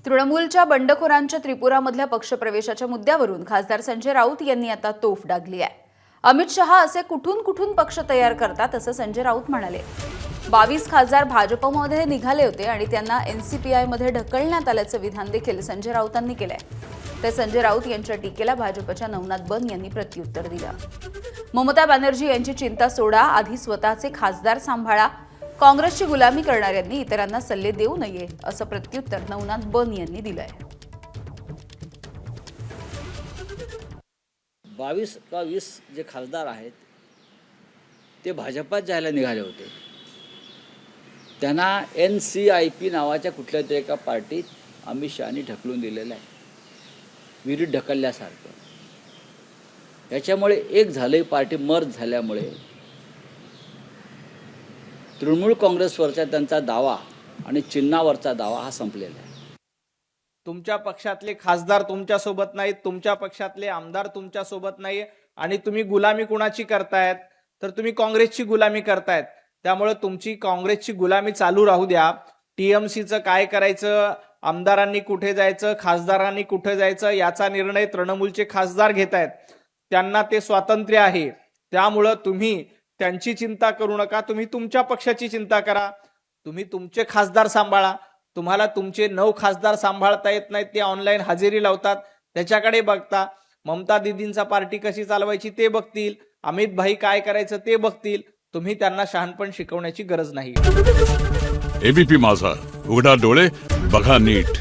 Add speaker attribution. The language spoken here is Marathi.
Speaker 1: तृणमूलच्या बंडखोरांच्या त्रिपुरामधल्या पक्षप्रवेशाच्या मुद्द्यावरून खासदार संजय राऊत यांनी आता तोफ डागली आहे। अमित शहा असे कुठून पक्ष तयार करतात असं संजय राऊत म्हणाले। 22 खासदार भाजपमध्ये निघाले होते आणि त्यांना एनसीपीआय मध्ये ढकलण्यात आल्याचं विधान देखील संजय राऊतांनी केलंय। तर संजय राऊत यांच्या टीकेला भाजपच्या नवनाथ बन यांनी प्रत्युत्तर दिलं। ममता बॅनर्जी यांची चिंता सोडा, आधी स्वतःचे खासदार सांभाळा, काँग्रेसची गुलामी करणाऱ्यांनी इतरांना सल्ले देऊ नये असं प्रत्युत्तर नवनाथ बन यांनी दिलंय।
Speaker 2: 22 का 20 जे खासदार आहेत ते भाजपात जायला निघाले होते। त्यांना NCIP नावाच्या कुठल्या तरी एका पार्टीत अमित शहानी ढकलून दिलेलं आहे, विरुद्ध ढकलल्यासारखं। याच्यामुळे एक झाले, पार्टी मर्ज झाल्यामुळे तृणमूल काँग्रेसवरचा त्यांचा दावा आणि चिन्हावरचा दावा हा संपलेला आहे।
Speaker 3: तुमच्या पक्षातले खासदार तुमच्या सोबत नाहीत, तुमच्या पक्षातले आमदार तुमच्या सोबत नाही आणि तुम्ही गुलामी कुणाची करतायत? तर तुम्ही काँग्रेसची गुलामी करतायत। त्यामुळे तुमची काँग्रेसची गुलामी चालू राहू द्या। TMCचं काय करायचं, आमदारांनी कुठे जायचं, खासदारांनी कुठे जायचं याचा निर्णय तृणमूलचे खासदार घेतायत, त्यांना ते स्वातंत्र्य आहे। त्यामुळे तुम्ही त्यांची चिंता करू नका, तुम्ही तुमच्या पक्षाची चिंता करा। तुम्ही तुमचे खासदार सांभाळा। तुम्हाला तुमचे 9 खासदार सांभाळता येत नाहीत, ते ऑनलाईन हजेरी लावतात, त्याच्याकडे बघता। ममता दीदींचा पार्टी कशी चालवायची ते बघतील, अमित भाई काय करायचं ते बघतील। तुम्ही त्यांना शहाणपण शिकवण्याची गरज नाही।
Speaker 4: ABP माझा, उघडा डोळे बघा नीट।